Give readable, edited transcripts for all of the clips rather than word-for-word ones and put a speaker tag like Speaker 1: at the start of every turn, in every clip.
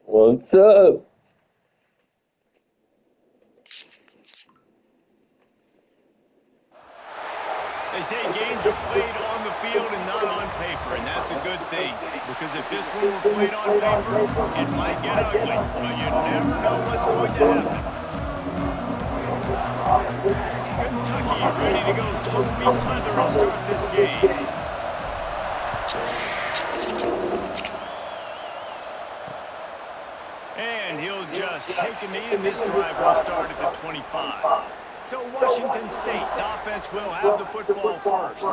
Speaker 1: What's up?
Speaker 2: They say games are played on the field and not on paper, and that's a good thing. Because if this one were played on paper, it might get ugly. But you never know what's going to happen. Kentucky ready to go toe meets leather and start this game. And he'll just take a knee, and this drive will start at the 25. So Washington State's offense will have the football first.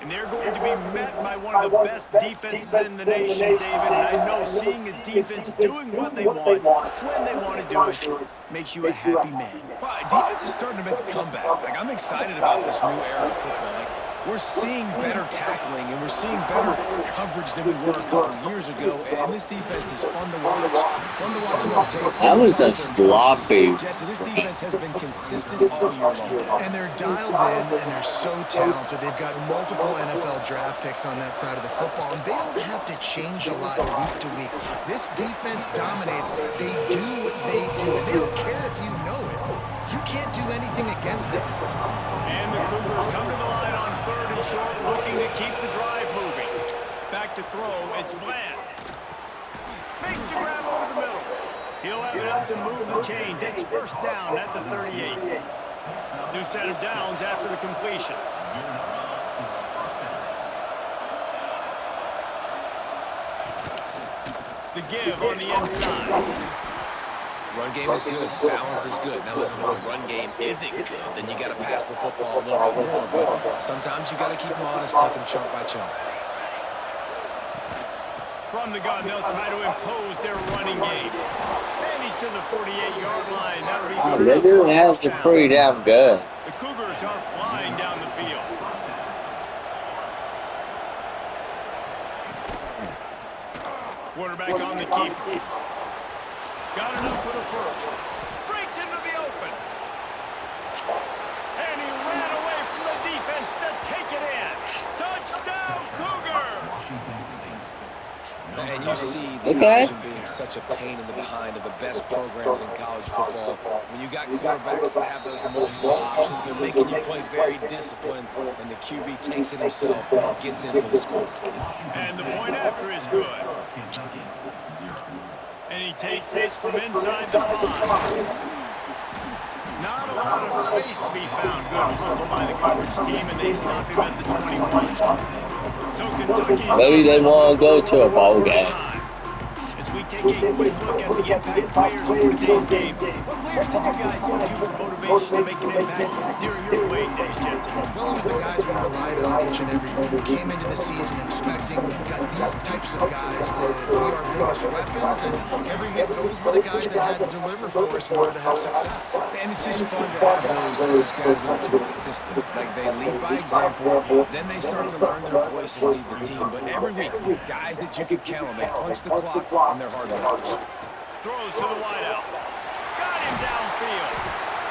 Speaker 2: And they're going to be met by one of the best defenses in the nation, David. And I know seeing a defense doing what they want, when they want to do it, makes you a happy man.
Speaker 3: Well, defense is starting to make a comeback. Like, I'm excited about this new era of football. Like, we're seeing better tackling, and we're seeing better coverage than we were a couple of years ago. And this defense is fun to watch. Fun to watch them on tape.
Speaker 1: That was a sloppy.
Speaker 3: Jesse, this defense has been consistent all year long.
Speaker 4: And they're dialed in, and they're so talented. They've got multiple NFL draft picks on that side of the football, and they don't have to change a lot week to week. This defense dominates. They do what they do, and they don't care if you know it. You can't do anything against them.
Speaker 2: And the Cougars come to the line on 3rd and short, looking to keep the drive moving. Back to throw, it's Bland. Makes the grab over the middle. He'll have enough to move the chains. It's first down at the 38. New set of downs after the completion. The give on the inside.
Speaker 3: Run game is good. Balance is good. Now, listen, if the run game isn't good, then you got to pass the football a little bit more. But sometimes you got to keep them honest, take them chunk by chunk.
Speaker 2: From the gun, they'll try to impose their running game. And he's to the 48-yard line. That'll be good.
Speaker 1: They're doing that pretty damn good.
Speaker 2: The Cougars are flying down the field. Quarterback on the keeper. Got enough for the first. Breaks into the open. And he ran away from the defense to take it in. Touchdown, Cougars!
Speaker 3: And you see the option being such a pain in the behind of the best programs in college football. When you got quarterbacks that have those multiple options, they're making you play very disciplined, and the QB takes it himself, gets in for the score.
Speaker 2: And the point after is good. And he takes this from inside the 5. Not a lot of space to be found. Good hustle by the coverage team, and they stop him at the 21. So Kentucky's
Speaker 1: Maybe they want to go to a bowl game.
Speaker 2: As we take a quick look at the impact players for today's game. What players did you guys go to for motivation to make an impact during your playing days, Jesse?
Speaker 4: Well, it was the guys we relied on each and every week. We came into the season expecting we got these types of guys to be our biggest weapons, and every week those were the guys that had to deliver for us in order to have success.
Speaker 3: And it's just fun to have those guys that are consistent. Like, they lead by example, then they start to learn their voice and lead the team. But every week, guys that you can count on, they punch the clock, and they're hard workers.
Speaker 2: Throws to the wideout. Got him downfield.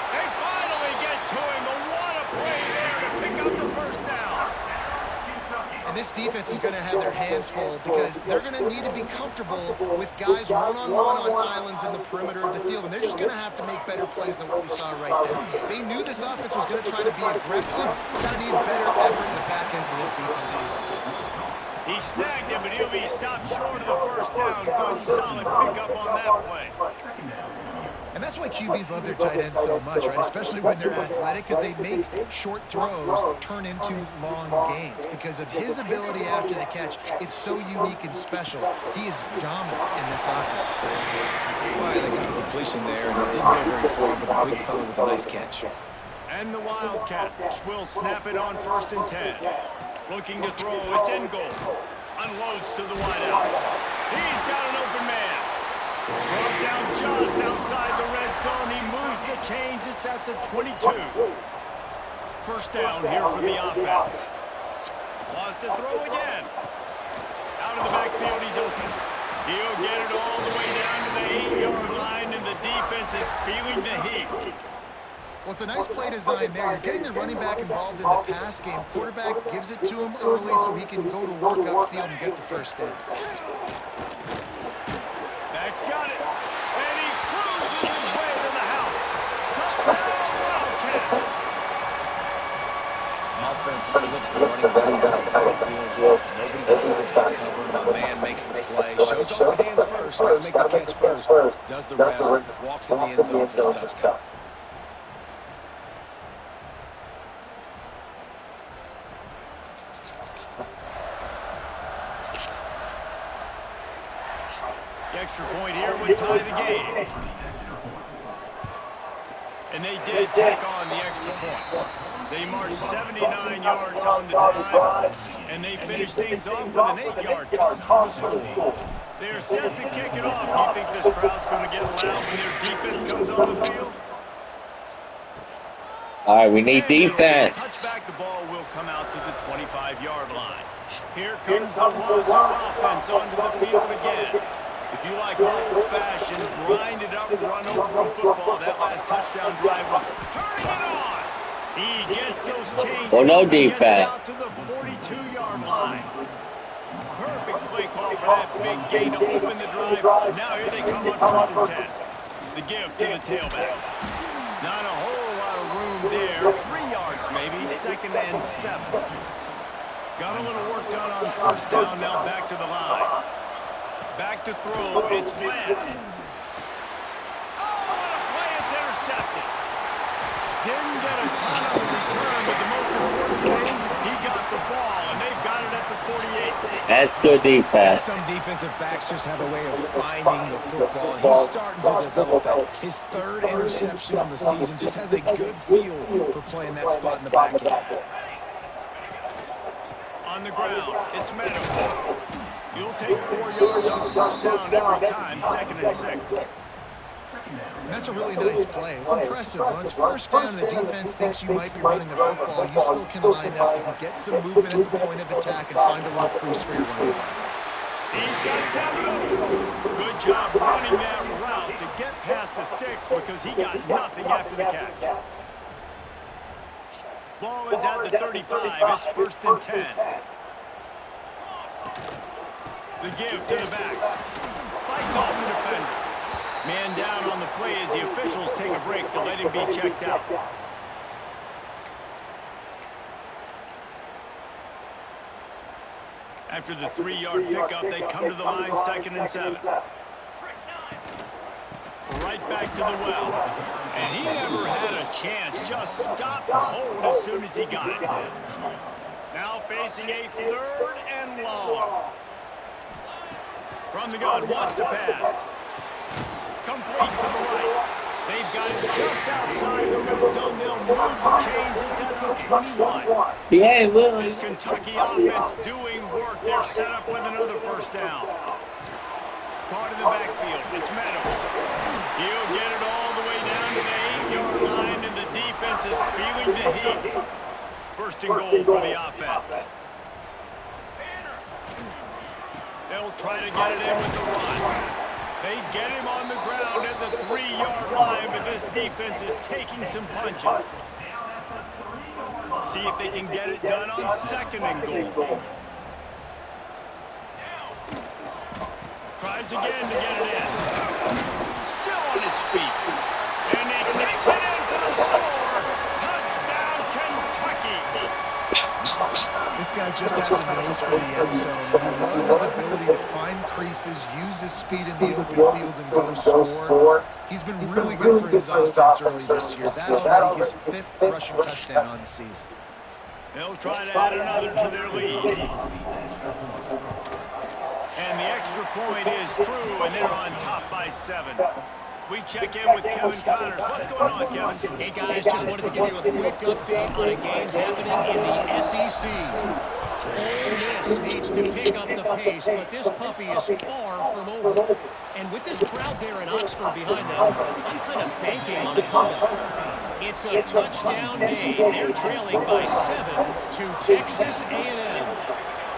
Speaker 2: They finally get to him, but what a play there to pick up the first down.
Speaker 4: And this defense is going to have their hands full because they're going to need to be comfortable with guys one-on-one on islands in the perimeter of the field, and they're just going to have to make better plays than what we saw right there. They knew this offense was going to try to be aggressive. Got to need better effort in the back end for this defense.
Speaker 2: He snagged him, but he'll be stopped short of the first down. Good, solid pickup on that play.
Speaker 4: And that's why QBs love their tight ends so much, right? Especially when they're athletic, because they make short throws turn into long gains. Because of his ability after the catch, it's so unique and special. He is dominant in this offense.
Speaker 3: Well, they got the completion there, and it didn't go very far, but the big fella with a nice catch.
Speaker 2: And the Wildcats will snap it on 1st and 10. Looking to throw, it's in goal. Unloads to the wideout. He's got an open man. Brought down just outside the red zone. He moves the chains. It's at the 22. First down here for the offense. Wants to throw again. Out of the backfield, he's open. He'll get it all the way down to the 8-yard line, and the defense is feeling the heat.
Speaker 4: Well, it's a nice play design there. You're getting the running back involved in the pass game. Quarterback gives it to him early so he can go to work upfield and get the first down.
Speaker 2: Back's got it.
Speaker 3: Offense slips the running back out of the backfield. Nobody decides to cover him. A man makes the play. Shows off the hands first. Got to make the catch first. Does the rest. Walks in the end zone for a touchdown.
Speaker 2: The extra point here would tie the game. And they did tack on the extra point. They marched 79 yards on the drive, and they finished things off with an 8-yard toss for the score. They're set to kick it off. Do you think this crowd's going to get loud when their defense comes on the field?
Speaker 1: All right, we need defense.
Speaker 2: Touchback, the ball will come out to the 25-yard line. Here comes the Wazoo offense onto the field again. If you like old-fashioned, grind-it-up, run-over football, that last touchdown drive was turning it on. He gets those changes.
Speaker 1: Well, no
Speaker 2: and gets it
Speaker 1: defense.
Speaker 2: out to the 42-yard line. Perfect play call for that big gain to open the drive. Now here they come on 1st and 10. The give to the tailback. Not a whole lot of room there. 3 yards maybe, 2nd and 7. Got a little work done on 1st down, now back to the line. Back to throw, it's Bland. Oh, what a play, it's intercepted. Didn't get a ton of the return, but the most important thing, he got the ball, and they've got it at the 48.
Speaker 1: That's good defense.
Speaker 3: Some defensive backs just have a way of finding the football. He's starting to develop that. His 3rd interception on the season just has a good feel for playing that spot in the back end.
Speaker 2: On the ground, it's Meadows. You'll take 4 yards on 1st down every time, 2nd and 6.
Speaker 4: And that's a really nice play. It's impressive. When it's 1st down and the defense thinks you might be running the football, you still can line up. You can get some movement at the point of attack and find a little crease for your running back.
Speaker 2: He's got it down the middle. Good job running that route to get past the sticks because he got nothing after the catch. Ball is at the 35. It's 1st and 10. The give to the back. Fights off the defender. Man down on the play as the officials take a break to let him be checked out. After the 3-yard pickup, they come to the line, 2nd and 7. Right back to the well. And he never had a chance. Just stopped cold as soon as he got it. Now facing a 3rd and long. From the gun, wants to pass. Complete to the right. They've got it just outside the red zone. They'll move the chains. It's at the 21.
Speaker 1: Yeah, well.
Speaker 2: This Kentucky offense doing work. They're set up with another 1st down. Caught in the backfield. It's Meadows. He'll get it all the way down to the 8-yard line, and the defense is feeling the heat. 1st and goal for the offense. They'll try to get it in with the run. They get him on the ground at the 3-yard line, but this defense is taking some punches. See if they can get it done on 2nd and goal. Tries again to get it in. Still on his feet. And he takes it in for the score. Touchdown, Kentucky.
Speaker 4: This guy just has a nose for the end zone. I love his ability to find creases, use his speed in the open field, and go score. He's been really good for his offense early this year. That already his 5th rushing touchdown on the season.
Speaker 2: They'll try to add another to their lead. And the extra point is true, and they're on top by 7. We check in with Kevin Connors. What's going on, Kevin?
Speaker 5: Hey, guys, just wanted to give you a quick update on a game happening in the SEC. Ole Miss needs to pick up the pace, but this puppy is far from over. And with this crowd there in Oxford behind them, I'm kind of banking on a comeback. It's a touchdown game. They're trailing by 7 to Texas A&M.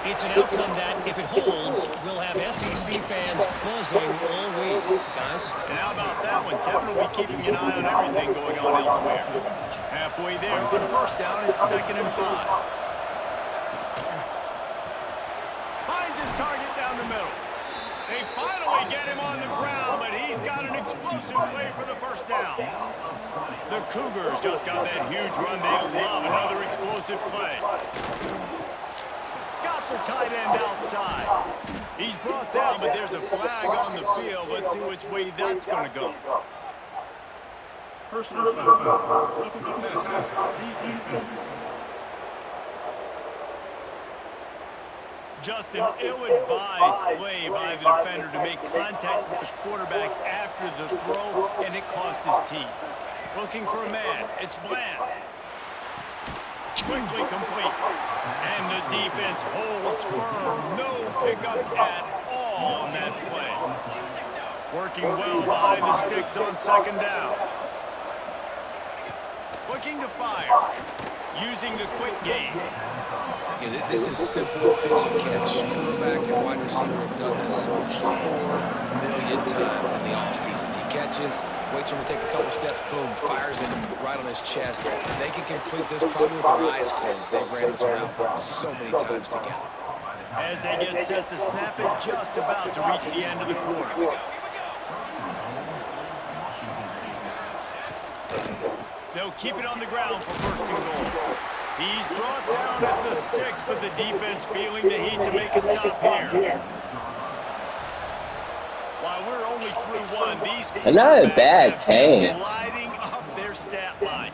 Speaker 5: It's an outcome that, if it holds, will have SEC fans buzzing all week, guys.
Speaker 2: And how about that one? Kevin will be keeping an eye on everything going on elsewhere. Halfway there on 1st down, it's 2nd and 5. Finds his target down the middle. They finally get him on the ground, but he's got an explosive play for the first down. The Cougars just got that huge run. They love another explosive play. Got the tight end outside. He's brought down, but there's a flag on the field. Let's see which way that's going to go.
Speaker 6: Personal foul. Roughing the passer. DVP.
Speaker 2: Just an ill-advised play by the defender to make contact with the quarterback after the throw, and it cost his team. Looking for a man. It's Bland. Quickly complete. And the defense holds firm. No pickup at all on that play. Working well behind the sticks on second down. Looking to fire. Using the quick game.
Speaker 3: Yeah, this is simple pitch and catch. Quarterback and wide receiver have done this 4 million times in the offseason. He catches, waits for him to take a couple steps, boom, fires him right on his chest. They can complete this probably with their eyes closed. They've ran this route so many times together.
Speaker 2: As they get set to snap it, just about to reach the end of the quarter. They'll keep it on the ground for first and goal. He's brought down at the 6, but the defense feeling the heat to make a stop here. While we're only through one, these
Speaker 1: Not a bad team.
Speaker 2: lighting up their stat lines.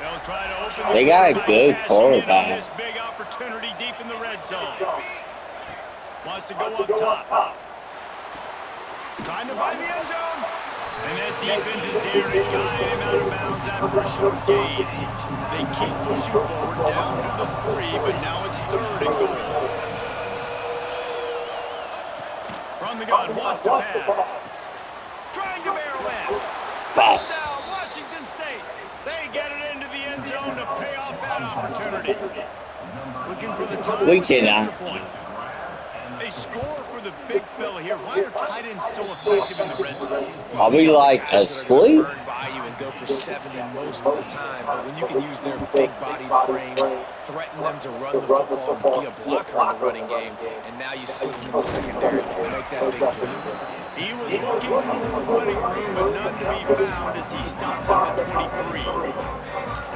Speaker 2: They'll try to open
Speaker 1: They got a good quarterback.
Speaker 2: this big opportunity deep in the red zone. Wants to go up top. Trying to find the end zone. And that defense is there to guide him out of bounds after a short gain. They keep pushing forward down to the 3, but now it's 3rd and goal. From the gun, wants to pass. Trying to barrel in. Touchdown, Washington State. They get it into the end zone to pay off that opportunity. Looking for the time.
Speaker 1: We cannot.
Speaker 2: Point. They score for the big fella here. Why are tight ends so effective in the red zone?
Speaker 1: Are we like asleep?
Speaker 3: Burn by you and go for 70 most of the time, but when you can use their big-bodied frames, threaten them to run the football and be a blocker in the running game, and now you slip them in the secondary and make that big play.
Speaker 2: He was looking for a running room, but none to be found as he stopped at the 23.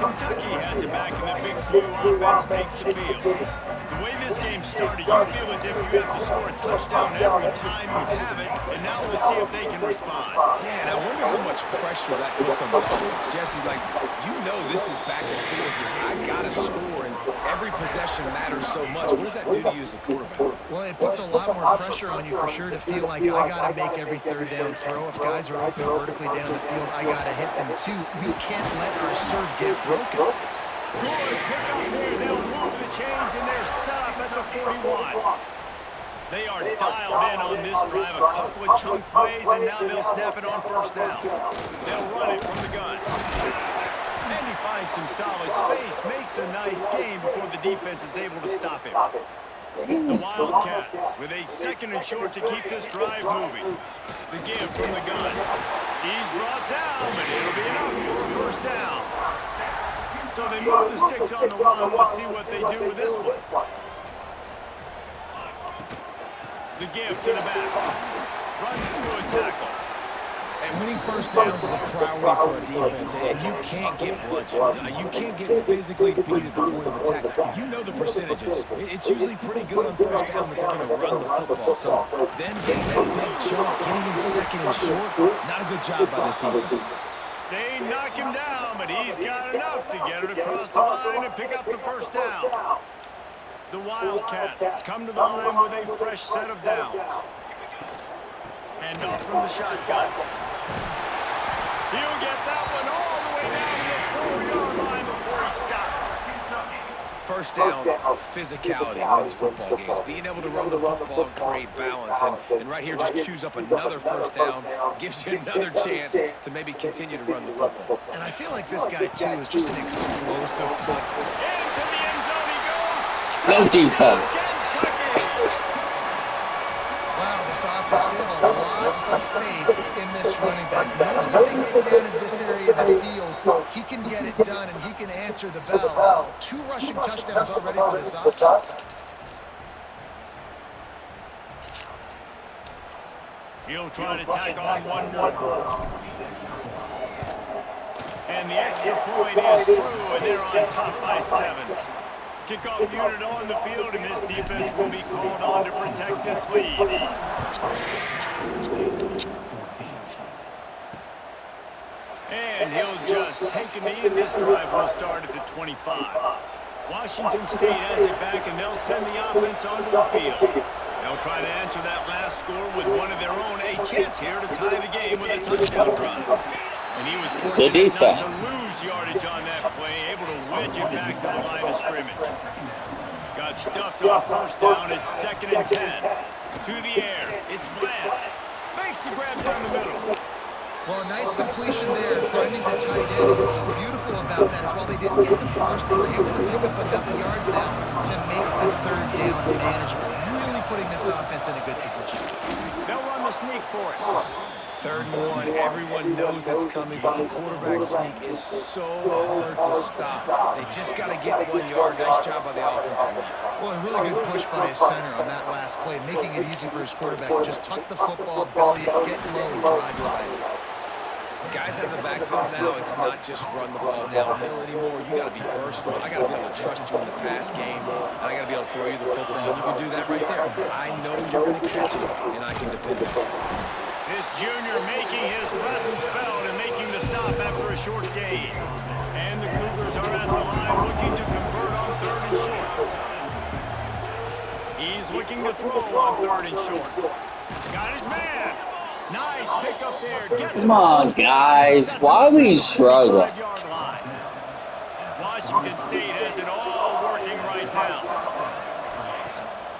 Speaker 2: Kentucky has it back, and the big blue offense takes the field. The way this game started, you feel as if you have to score a touchdown every time you have it, and now we'll see if they can respond.
Speaker 3: Yeah, and I wonder how much pressure that puts on the offense. Jesse, like, you know this is back and forth, and I got to score, and every possession matters so much. What does that do to you as a quarterback?
Speaker 4: Well, it puts a lot more pressure on you for sure to feel like I got to make every 3rd down throw. If guys are open vertically down the field, I got to hit them too. We can't let our serve get broken.
Speaker 2: Good pick up there. They'll move the chains, and they're set up at the 41. They are dialed in on this drive. A couple of chunk plays, and now they'll snap it on first down. They'll run it from the gun. And he finds some solid space, makes a nice gain before the defense is able to stop him. The Wildcats with a 2nd and short to keep this drive moving. The give from the gun. He's brought down, but it'll be enough for a first down. So they move the sticks on the line. Let's see what they do with this one. The give to the back. Runs through a tackle.
Speaker 3: And winning first downs is a priority for a defense, and you can't get bludgeoned. You can't get physically beat at the point of attack. You know the percentages. It's usually pretty good on first down that they're going to run the football. So then getting that big chunk, getting in 2nd and short, not a good job by this defense.
Speaker 2: They knock him down, but he's got enough to get it across the line and pick up the first down. The Wildcats come to the line with a fresh set of downs. Hand off from the shotgun. He'll get that one all the way down to the 4-yard line before he stopped.
Speaker 3: First down, physicality wins football games. Being able to run the football and create balance. And right here, just choose up another first down, gives you another chance to maybe continue to run the football.
Speaker 4: And I feel like this guy, too, is just an explosive play.
Speaker 2: Into the end zone he goes.
Speaker 1: No defense.
Speaker 4: Wow, this offense, they have a lot of faith in this running back. Knowing if they get down in this area of the field, he can get it done and he can answer the bell. 2 rushing touchdowns already for this offense.
Speaker 2: He'll try to tack on one more. And the extra point is true, and they're on top by 7. Kickoff unit on the field, and this defense will be called on to protect this lead. And he'll just take a knee, and this drive will start at the 25. Washington State has it back, and they'll send the offense onto the field. They'll try to answer that last score with one of their own. A chance here to tie the game with a touchdown drive. And he was fortunate not to lose yardage on that play, able to wedge it back to the line of scrimmage. Got stuffed on first down. It's 2nd and 10. To the air. It's Bland. Makes the grab down the middle.
Speaker 4: Well, a nice completion there, finding the tight end. And what's so beautiful about that is while they didn't get the first, they were able to pick up enough yards now to make the 3rd down manageable. Really putting this offense in a good position.
Speaker 2: They'll run the sneak for it.
Speaker 3: 3rd and 1, everyone knows it's coming, but the quarterback sneak is so hard to stop. They just got to get 1 yard. Nice job by the offensive line.
Speaker 4: Well, a really good push by his center on that last play, making it easy for his quarterback to just tuck the football, belly it, get low, and drive lines.
Speaker 3: Guys out of the backfield now, it's not just run the ball downhill anymore. You got to be versatile. I got to be able to trust you in the pass game, and I got to be able to throw you the football, and you can do that right there. I know you're going to catch it, and I can depend on it.
Speaker 2: This junior making his presence felt and making the stop after a short gain. And the Cougars are at the line looking to convert on 3rd and short. He's looking to throw on 3rd and short. Got his man. Nice pick up there.
Speaker 1: Come on, guys. Why are we struggling?
Speaker 2: Washington State has it all working right now.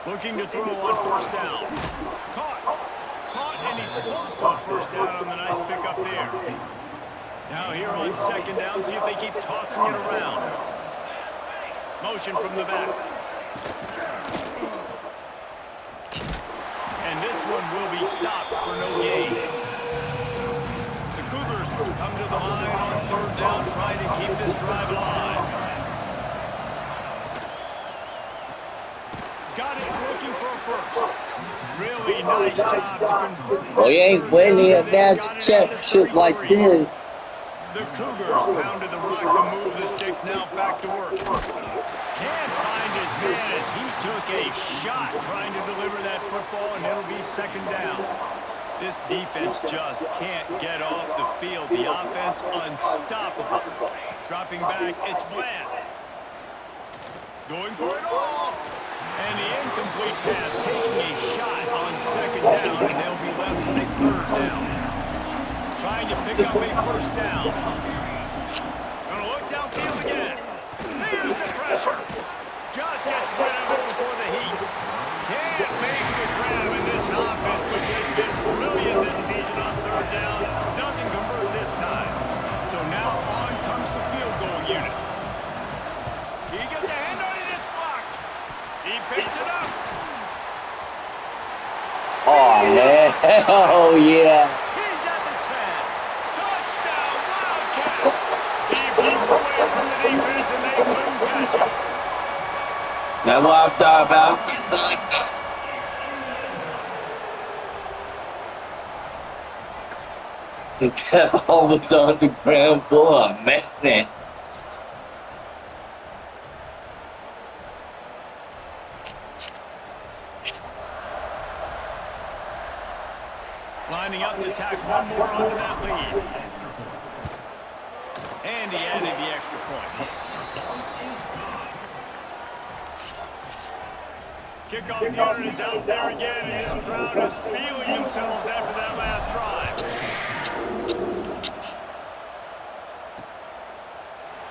Speaker 2: Looking to throw on 1st down. Caught, and he's close to a 1st down on the nice pick up there. Now here on 2nd down, see if they keep tossing it around. Motion from the back. And this one will be stopped for no gain. The Cougars come to the line on 3rd down, trying to keep this drive alive. Got it, looking for a 1st. Really nice job to convert.
Speaker 1: Well, you ain't winning a match shit like this.
Speaker 2: The Cougars pounded the rock to move the sticks, now back to work. Can't find his man as he took a shot trying to deliver that football, and it'll be 2nd down. This defense just can't get off the field. The offense unstoppable. Dropping back, it's Bland. Going for it all. And the incomplete pass taking a shot on 2nd down, and they'll be left with a 3rd down. Trying to pick up a 1st down. Gonna look downfield again. There's the pressure. Just gets rid of it before the heat. Can't make the grab in this offense, which has been brilliant this season on 3rd down. Doesn't convert this time. So now on comes the field goal unit. He gets a hand on it, it's blocked. He picks it up.
Speaker 1: Oh, man. Oh, yeah.
Speaker 2: He's at the 10. Touchdown, Wildcats. He broke away from the defense and they couldn't catch him.
Speaker 1: That's what I'm talking about. That ball was on the ground for a minute.
Speaker 2: Lining up to tack one more onto that lead. And he added the extra point. Kickoff unit is out there again, and this crowd is feeling themselves after that last drive.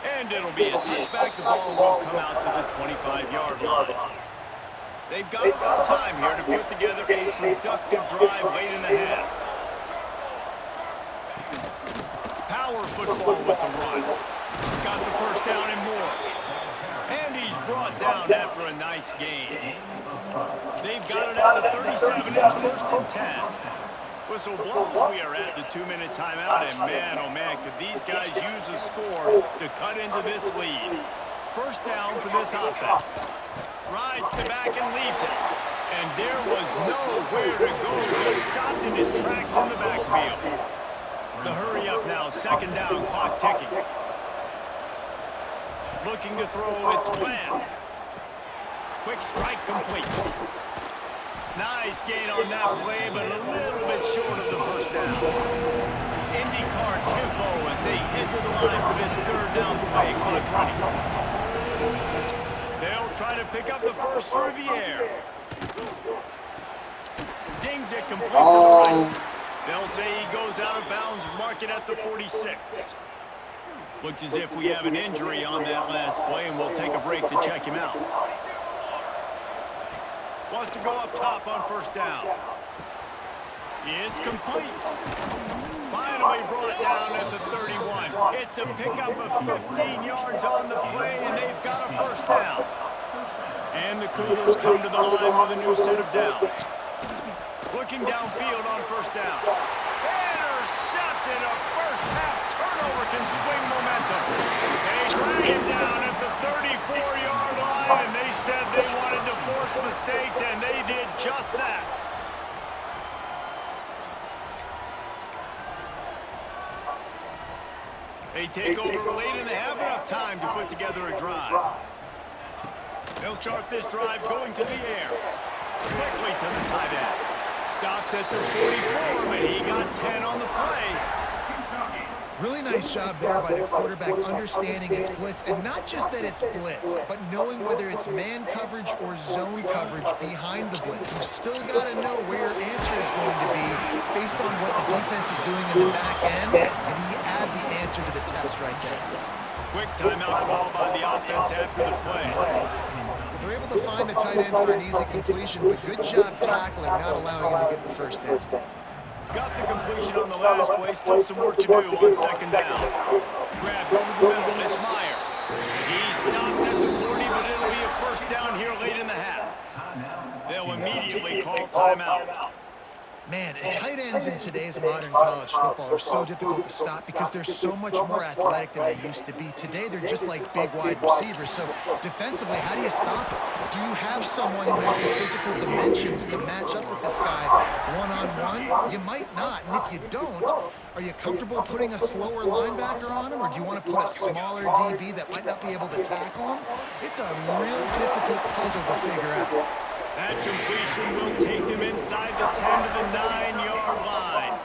Speaker 2: And it'll be a touchback. The ball will come out to the 25-yard line. They've got a little time here to put together a productive drive late in the half. Power football with the run. Got the 1st down and more. And he's brought down after a nice gain. They've got it at the 37. It's 1st and 10. Whistle blows. We are at the 2-minute timeout. And man, oh man, could these guys use a score to cut into this lead. First down for this offense. Rides the back and leaves it. And there was nowhere to go. Just stopped in his tracks in the backfield. The hurry up now. 2nd down. Clock ticking. Looking to throw. It's Bland. Quick strike complete. Nice gain on that play, but a little bit short of the first down. IndyCar tempo as they head to the line for this 3rd down play. Clock running. They'll try to pick up the first through the air. Zings it complete to the right. They'll say he goes out of bounds, mark it at the 46. Looks as if we have an injury on that last play, and we'll take a break to check him out. Wants to go up top on 1st down. It's complete. Finally brought down at the 31. It's a pickup of 15 yards on the play, and they've got a 1st down. And the Cougars come to the line with a new set of downs. Looking downfield on 1st down. Intercepted. A first-half turnover can swing momentum. They drag him down at the 34-yard line, and they said they wanted to force mistakes, and they did just that. They take over late and they have enough time to put together a drive. They'll start this drive going to the air. Quickly to the tight end. Stopped at the 44, but he got 10 on the play.
Speaker 4: Really nice job there by the quarterback understanding it's blitz, and not just that it's blitz, but knowing whether it's man coverage or zone coverage behind the blitz. You've still got to know where your answer is going to be based on what the defense is doing in the back end, and he adds the answer to the test right there.
Speaker 2: Quick timeout call by the offense after the play.
Speaker 4: They're able to find the tight end for an easy completion, but good job tackling, not allowing him to get the first down.
Speaker 2: Got the completion on the last play. Still some work to do on 2nd down. Grabbed over the middle. It's Meyer. He stopped at the 40, but it'll be a 1st down here late in the half. They'll immediately call timeout.
Speaker 4: Man, and tight ends in today's modern college football are so difficult to stop because they're so much more athletic than they used to be. Today, they're just like big wide receivers. So defensively, how do you stop it? Do you have someone who has the physical dimensions to match up with this guy one-on-one? You might not. And if you don't, are you comfortable putting a slower linebacker on him, or do you want to put a smaller DB that might not be able to tackle him? It's a real difficult puzzle to figure out.
Speaker 2: That completion will take him inside the 10 to the 9-yard line.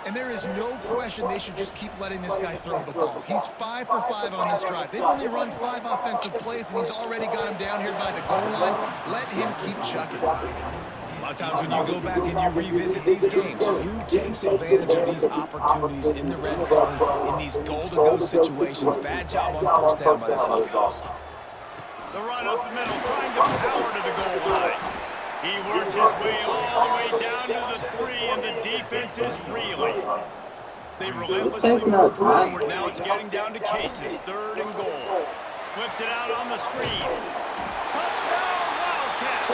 Speaker 4: And there is no question they should just keep letting this guy throw the ball. He's 5 for 5 on this drive. They've only run 5 offensive plays, and he's already got him down here by the goal line. Let him keep chucking.
Speaker 3: A lot of times when you go back and you revisit these games, who takes advantage of these opportunities in the red zone, in these goal-to-go situations? Bad job on 1st down by this offense.
Speaker 2: The run up the middle, trying to power to the goal line. He works his way all the way down to the 3, and the defense is reeling. They relentlessly move forward. Now it's getting down to cases. 3rd and goal. Flips it out on the screen. Touchdown, Wildcats!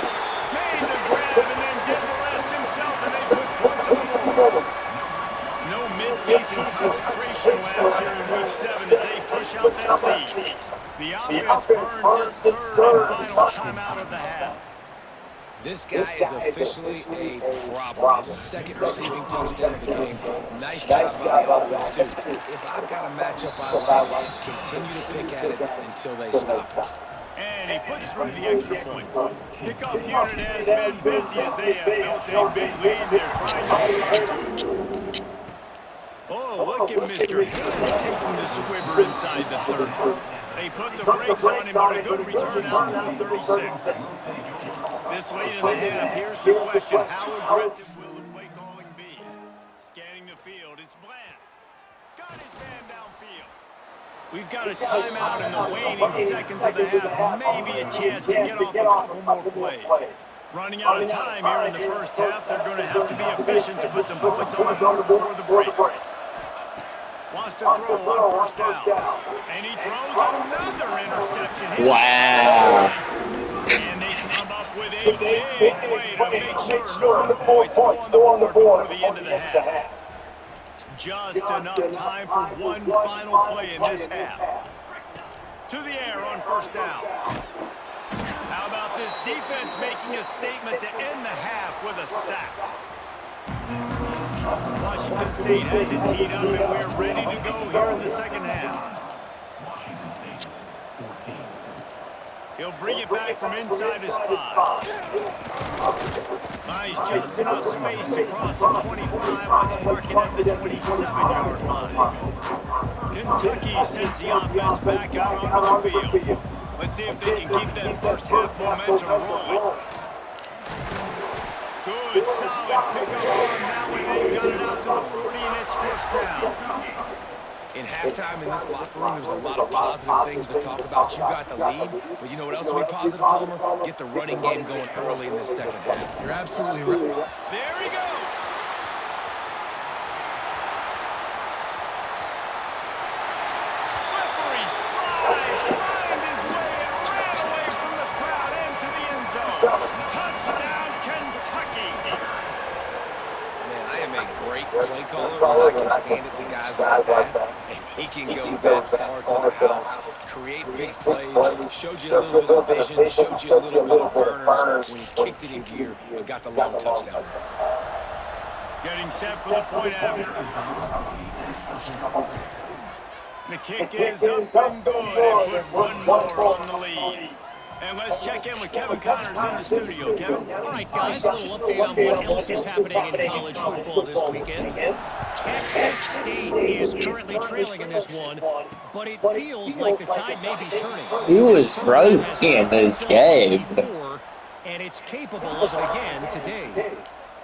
Speaker 2: Made the grab and then did the rest himself, and they put points on the board. No mid-season concentration laps here in Week 7 as they push out that lead. The offense burns its 3rd and final timeout of the half.
Speaker 3: This guy is officially a problem. His 2nd receiving touchdown of the game. Nice job by the offense, too. If I've got a matchup I like, continue to pick at it until they stop it.
Speaker 2: And he puts through the extra point. Kickoff unit has been busy as they have built a big lead. They're trying to hold on to it. Oh, look at Mr. Haynes taking the squibber inside the 30. They put the brakes on him, but a good return out to the 36. This late in the half, here's the question. How aggressive will the play calling be? Scanning the field, it's Bland. Got his man downfield. We've got a timeout in the waning seconds of the half. Maybe a chance to get off a couple more plays. Running out of time here in the first half. They're going to have to be efficient to put some points on the board before the break. Wants to throw on 1st down. And he throws another interception.
Speaker 1: Wow.
Speaker 2: And they come up with a big play to make sure no more points go on the board before the end of the half. Just enough time for one final play in this half. To the air on first down. How about this defense making a statement to end the half with a sack? Washington State has it teed up, and we're ready to go here in the second half. He'll bring it back from inside his 5. Nice, just enough space to cross the 25. Let's mark it at the 27-yard line. Kentucky sends the offense back out onto the field. Let's see if they can keep that first half momentum rolling. Good, solid pickup on that one. They've got it out to the 40, and it's first down.
Speaker 3: In halftime in this locker room, there's a lot of positive things to talk about. You got the lead, but you know what else will be positive, Palmer? Get the running game going early in this second half.
Speaker 4: You're absolutely right.
Speaker 2: There he goes. Slippery slide. Find his way and ran away from the crowd into the end zone. Touchdown, Kentucky.
Speaker 3: Man, I am a great play caller when I can hand it to guys like that. And he can go that far to the house, create big plays, showed you a little bit of vision, showed you a little bit of burners when he kicked it in gear and got the long touchdown.
Speaker 2: Getting set for the point after. The kick is up and good and put one more on the lead. And let's check in with Kevin Connors in the studio. Kevin?
Speaker 5: All right, guys, a little update on what else is happening in college football this weekend. Texas State is currently trailing in this one, but it feels like the tide may be turning.
Speaker 1: He was broken in this game.
Speaker 5: Before, and it's capable of it again today.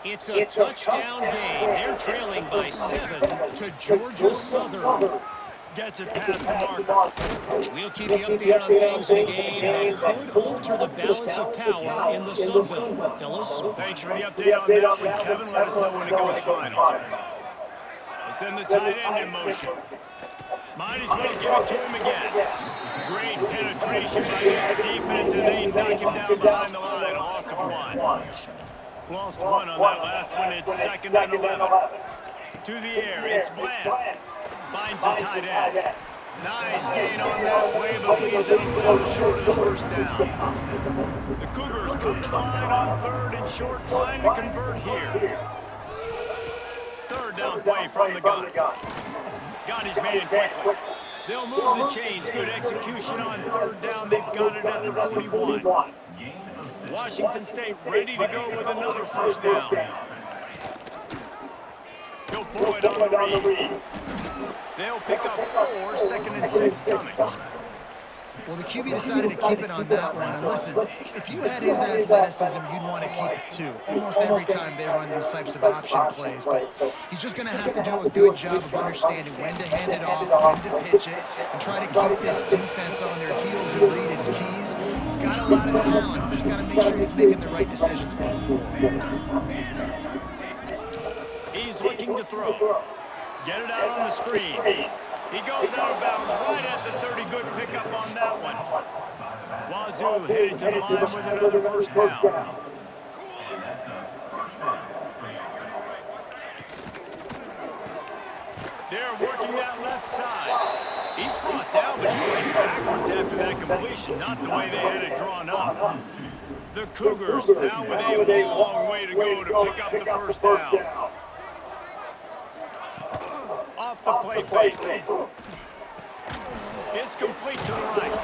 Speaker 5: It's a touchdown game. They're trailing by 7 to Georgia Southern.
Speaker 2: Gets it past the marker.
Speaker 5: We'll keep you updated on things in a game that could alter the balance of power in the Sun Belt. Fellas?
Speaker 2: Thanks for the update on that one, Kevin. Let us know when it goes final. Let's send the tight end in motion. Might as well give it to him again. Great penetration by this defense, and they knock him down behind the line. A loss of 1. Lost 1 on that last one. It's 2nd and 11. To the air, it's Bland. Finds the tight end. Nice gain on that play, but leaves it a little short of the first down. The Cougars come to the line on 3rd and short, trying to convert here. 3rd down play from the gun. Got his man quickly. They'll move the chains. Good execution on 3rd down. They've got it at the 41. Washington State ready to go with another first down. He'll pull it on the read. They'll pick up 4, 2nd and 6 coming.
Speaker 4: Well, the QB decided to keep it on that one. And listen, if you had his athleticism, you'd want to keep it too. Almost every time they run these types of option plays. But he's just going to have to do a good job of understanding when to hand it off, when to pitch it, and try to keep this defense on their heels and read his keys. He's got a lot of talent. He's got to make sure he's making the right decisions going forward.
Speaker 2: He's looking to throw. Get it out on the screen. He goes out of bounds right at the 30. Good pickup on that one. Wazoo headed to the line with another first down. They're working that left side. He's brought down, but he went backwards after that completion. Not the way they had it drawn up. The Cougars now with a long way to go to pick up the first down. Off the play fake. It's complete to the right.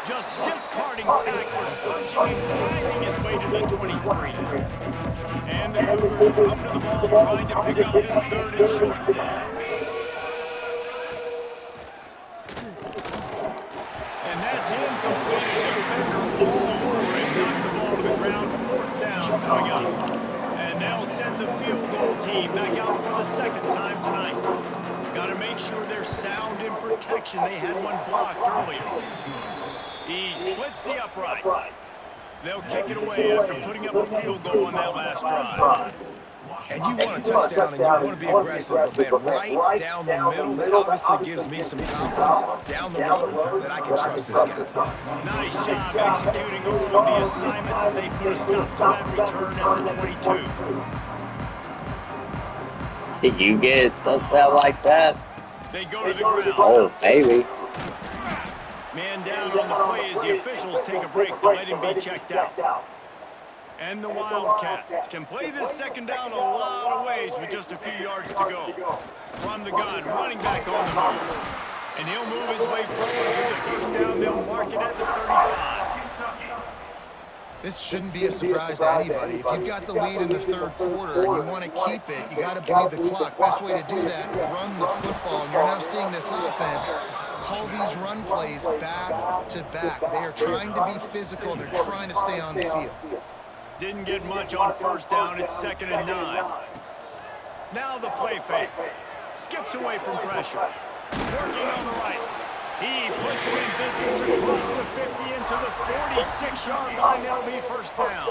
Speaker 2: Just discarding tacklers, punching and grinding his way to the 23. And the Cougars come to the ball trying to pick up this 3rd and short. And that's incomplete. Defender all over it. Knocked the ball to the ground. 4th down coming up. And they'll send the field goal team back out for the 2nd time tonight. Got to make sure they're sound in protection. They had one blocked earlier. He splits the uprights. They'll kick it away after putting up a field goal on that last drive.
Speaker 3: And you want a touchdown and you want to be aggressive, but man, right down the middle, that obviously gives me some confidence down the road that I can trust this guy.
Speaker 2: Nice job executing all of the assignments as they put a stop to that return at the 22.
Speaker 1: Did you get a touchdown like that?
Speaker 2: They go to the ground.
Speaker 1: Oh, baby.
Speaker 2: Man down on the play as the officials take a break to let him be checked out. And the Wildcats can play this second down a lot of ways with just a few yards to go. From the gun, running back on the move. And he'll move his way forward to the first down. They'll mark it at the 35.
Speaker 4: This shouldn't be a surprise to anybody. If you've got the lead in the third quarter and you want to keep it, you got to bleed the clock. Best way to do that, run the football. And you're now seeing this offense call these run plays back to back. They are trying to be physical. They're trying to stay on the field.
Speaker 2: Didn't get much on first down. It's 2nd and 9. Now the play fake. Skips away from pressure. Working on the right. He puts him in business across the 50 into the 46-yard line. That'll be first down.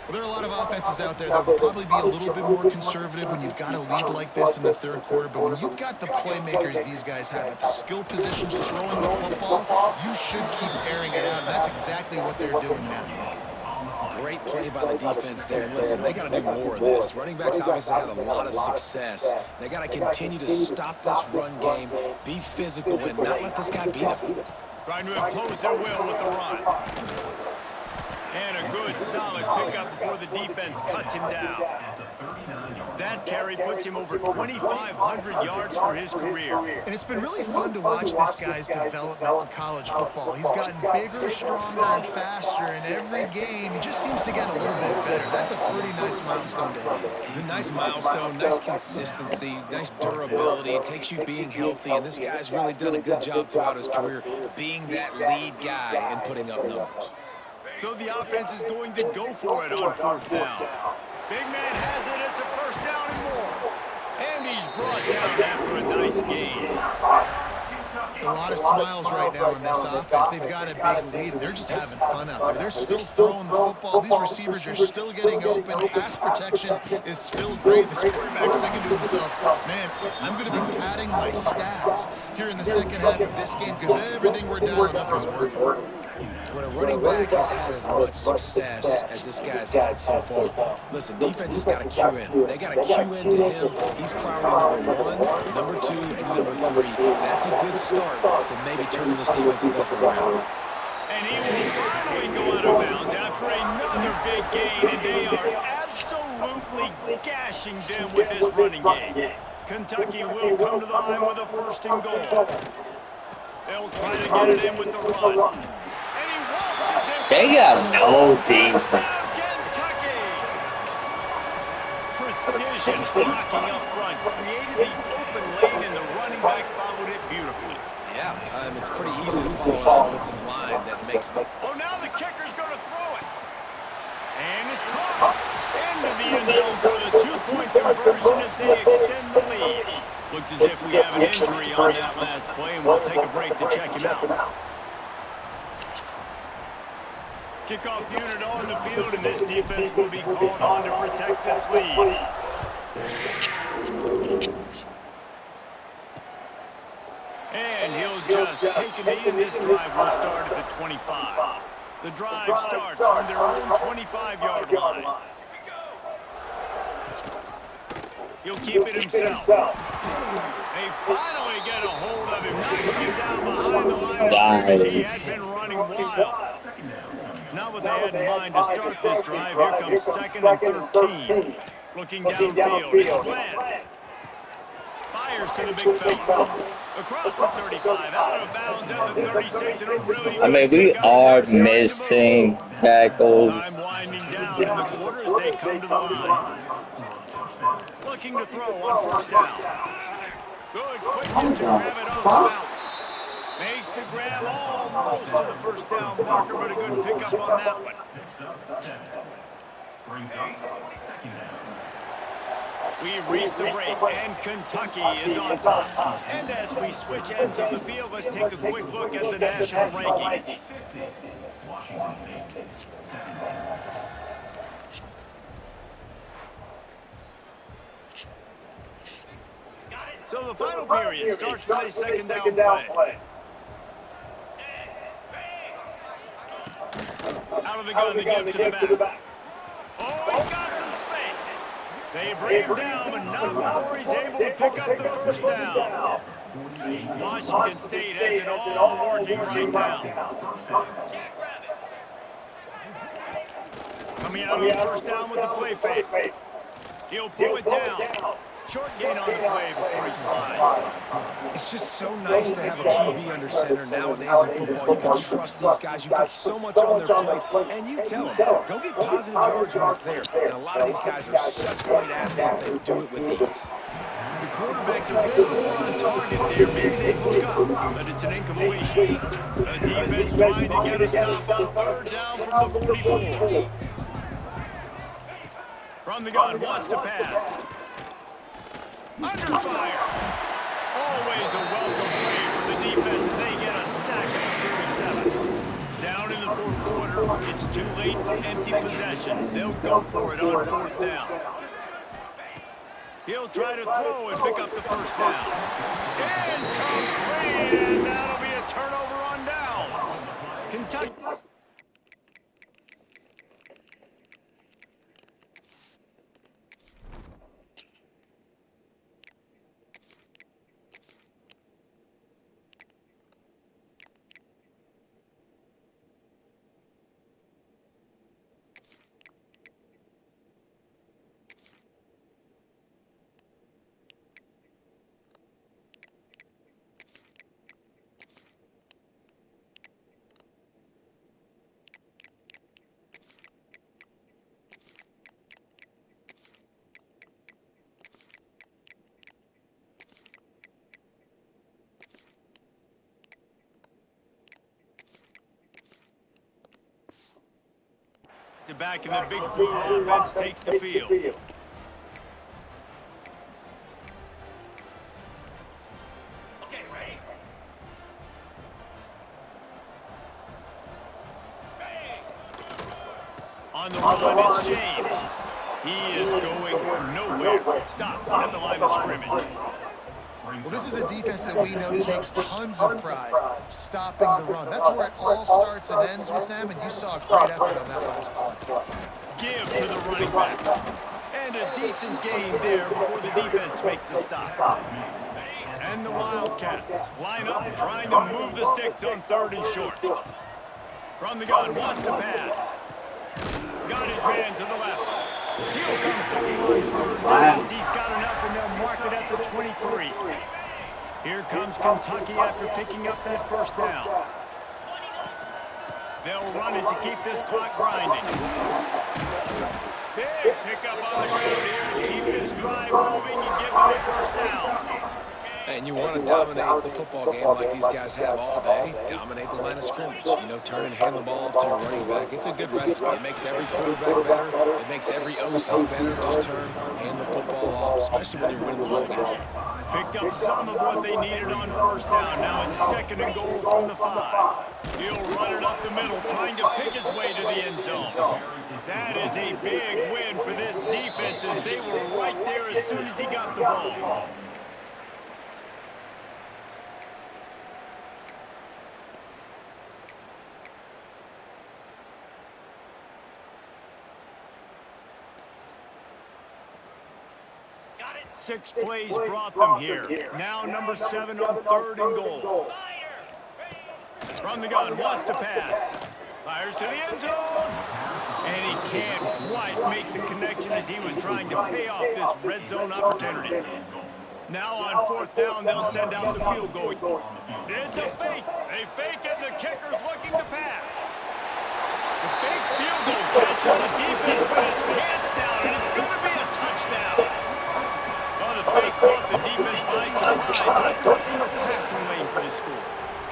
Speaker 4: Well, there are a lot of offenses out there that will probably be a little bit more conservative when you've got a lead like this in the third quarter. But when you've got the playmakers these guys have at the skill positions throwing the football, you should keep airing it out. And that's exactly what they're doing now.
Speaker 3: Great play by the defense there. And listen, they got to do more of this. Running backs obviously had a lot of success. They got to continue to stop this run game, be physical, and not let this guy beat them.
Speaker 2: Trying to impose their will with the run. And a good, solid pickup before the defense cuts him down. That carry puts him over 2,500 yards for his career.
Speaker 4: And it's been really fun to watch this guy's development in college football. He's gotten bigger, stronger, and faster. And every game, he just seems to get a little bit better. That's a pretty nice milestone to hit.
Speaker 3: A nice milestone, nice consistency, nice durability. It takes you being healthy, and this guy's really done a good job throughout his career being that lead guy and putting up numbers.
Speaker 2: So the offense is going to go for it on fourth down. Big man has it. It's a first down and more. And he's brought down after a nice gain.
Speaker 4: A lot of smiles right now in this offense. They've got a big lead, and they're just having fun out there. They're still throwing the football. These receivers are still getting open. Pass protection is still great. This quarterback's thinking to himself, man, I'm going to be padding my stats here in the second half of this game because everything we're dialing up is working.
Speaker 3: When a running back has had as much success as this guy's had so far, listen, defense has got to cue in. They got to cue into him. He's priority number 1, number 2, and number 3. That's a good start to maybe turning this defensive effort around.
Speaker 2: And he will finally go out of bounds after another big gain, and they are absolutely gashing them with this running game. Kentucky will come to the line with a 1st and goal. They'll try to get it in with the run.
Speaker 1: They got no defense.
Speaker 2: Kentucky. Precision blocking up front created the open lane, and the running back followed it beautifully.
Speaker 3: Yeah, it's pretty easy to follow an offensive line that makes the...
Speaker 2: Oh, now the kicker's going to throw it. And it's caught. Into the end zone for the 2-point conversion as they extend the lead. Looks as if we have an injury on that last play, and we'll take a break to check him out. Kickoff unit on the field, and this defense will be called on to protect this lead. And he'll just take a knee, and this drive will start at the 25. The drive starts from their own 25-yard line. He'll keep it himself. They finally get a hold of him, knocking him down behind the line of scrimmage. He had been running wild. Not what they had in mind to start this drive. Here comes 2nd and 13. Looking downfield, it's Glenn. Fires to the big fella. Across the 35, out of bounds at the 36. And a really
Speaker 1: I mean, we are missing tackles.
Speaker 2: Time winding down in the quarter as they come to the line. Looking to throw on 1st down. Good quickness to grab it off the bounce. Makes to grab almost to the 1st down marker, but a good pickup on that one. We've reached the break, and Kentucky is on top. And as we switch ends of the field, let's take a quick look at the national rankings. So the final period starts with a second down play. Out of the gun to give to the back. Oh, he's got some space. They bring him down, but not before he's able to pick up the first down. Washington State has it all working right now. Coming out on first down with the play fake. He'll pull it down. Short gain on the play before he slides.
Speaker 3: It's just so nice to have a QB under center nowadays in football. You can trust these guys. You put so much on their plate, and you tell them, go get positive yards when it's there. And a lot of these guys are such great athletes, they do it with ease.
Speaker 2: The quarterback's a little more on target there. Maybe they hook up, but it's an incompletion. The defense trying to get a stop on third down from the 44. From the gun, wants to pass. Under fire. Always a welcome play for the defense as they get a sack at the 37. Down in the fourth quarter, it's too late for empty possessions. They'll go for it on fourth down. He'll try to throw and pick up the first down. Incomplete, and that'll be a turnover on downs. Kentucky. The back in the big blue offense takes the field. On the run, it's James. He is going nowhere. Stop at the line of scrimmage.
Speaker 4: Well, this is a defense that we know takes tons of pride stopping the run. That's where it all starts and ends with them, and you saw a great effort on that last play.
Speaker 2: Give to the running back. And a decent gain there before the defense makes the stop. And the Wildcats line up trying to move the sticks on third and short. From the gun, wants to pass. Got his man to the left. He'll come through on third downs. He's got enough, and they'll mark it at the 23. Here comes Kentucky after picking up that first down. They'll run it to keep this clock grinding. Big pickup on the ground here to keep this drive moving and give them a first down.
Speaker 3: And you want to dominate the football game like these guys have all day. Dominate the line of scrimmage. You know, turn and hand the ball off to your running back. It's a good recipe. It makes every quarterback better. It makes every OC better. Just turn, hand the football off, especially when you're winning the ball game.
Speaker 2: Picked up some of what they needed on first down. Now it's second and goal from the 5. He'll run it up the middle, trying to pick his way to the end zone. That is a big win for this defense as they were right there as soon as he got the ball. Six plays brought them here. Now number 7 on third and goal. From the gun, wants to pass. Fires to the end zone. And he can't quite make the connection as he was trying to pay off this red zone opportunity. Now on fourth down, they'll send out the field goal. It's a fake. They fake it, and the kicker's looking to pass. The fake field goal catches the defense, but it's pants down, and it's going to be a touchdown. The fake caught the defense by surprise. And a passing lane for the score.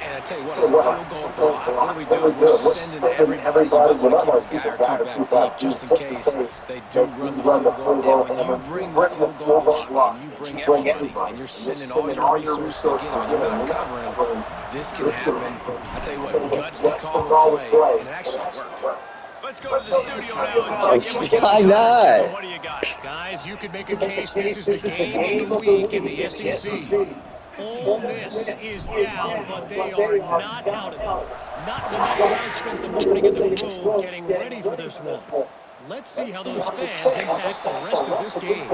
Speaker 3: And I tell you what, a field goal block. What are we doing? We're sending everybody. You might want to keep a guy or two back deep just in case they do run the field goal. And when you bring the field goal block and you bring everybody and you're sending all your resources to get them and you're not covering, this can happen. I tell you what, guts to call the play, and it actually worked.
Speaker 2: Let's go to the studio now and check in with
Speaker 1: Why not?
Speaker 2: What do you got?
Speaker 5: Guys, you could make a case this is the game of the week in the SEC. Ole Miss is down, but they are not out of it. Not when that crowd spent the morning in the Grove getting ready for this one. Let's see how those fans impact the rest of this game.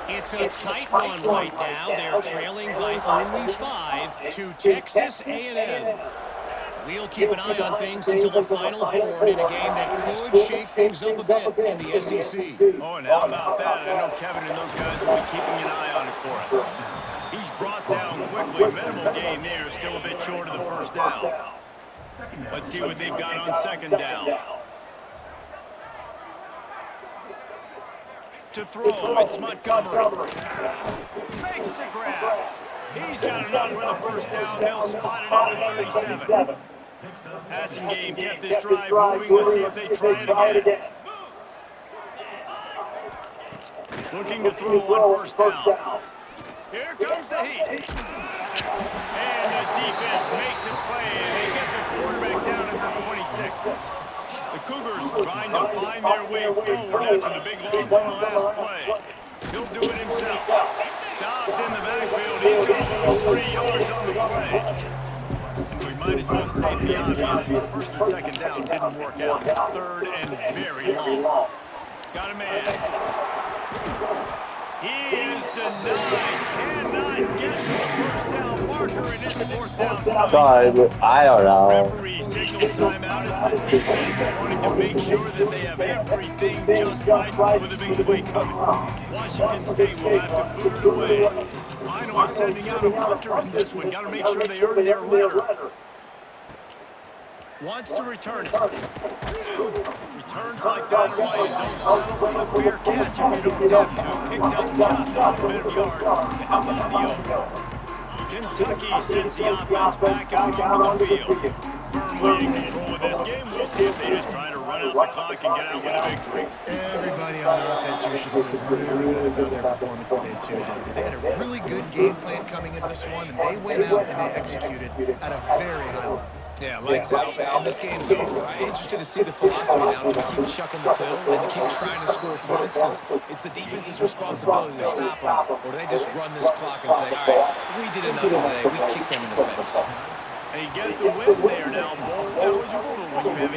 Speaker 5: It's a tight one right now. They're trailing by only 5 to Texas A&M. We'll keep an eye on things until the final horn in a game that could shake things up a bit in the SEC.
Speaker 2: Oh, and how about that? I know Kevin and those guys will be keeping an eye on it for us. He's brought down quickly. Minimal gain there. Still a bit short of the first down. Let's see what they've got on second down. To throw, it's Montgomery. Makes the grab. He's got enough for the first down. They'll spot it at the 37. Passing game kept this drive moving. Let's see if they try it again. Looking to throw on first down. Here comes the heat. And the defense makes it play. They get the quarterback down at the 26. The Cougars trying to find their way forward after the big loss on the last play. He'll do it himself. Stopped in the backfield. He's going to lose 3 yards on the play. And we might as well state the obvious. First and second down didn't work out. Third and very long. Got a man. He is denied. Cannot get to the first down marker, and it's fourth down coming.
Speaker 1: I don't know.
Speaker 2: Referee signals timeout as the defense wanting to make sure that they have everything just right with a big play coming. Washington State will have to boot it away. Finally sending out a punter in this one. Got to make sure they earn their letter. Wants to return it. Returns like that are why you don't settle for the fair catch if you don't have to. Picks up just a little bit of yards to help out the open. Kentucky sends the offense back out onto the field. Firmly in control of this game. We'll see if they just try to run out the clock and get out with a victory.
Speaker 4: Everybody on offense here should feel really good about their performance today, too, David. They had a really good game plan coming into this one, and they went out and they executed at a very high level.
Speaker 3: Yeah, lights out, man. This game's over. I'm interested to see the philosophy now. Do we keep chucking the pill and to keep trying to score points because it's the defense's responsibility to stop them? Or do they just run this clock and say, all right, we did enough today. We kicked them in the face.
Speaker 2: They get the win there now. Bowl eligible when you have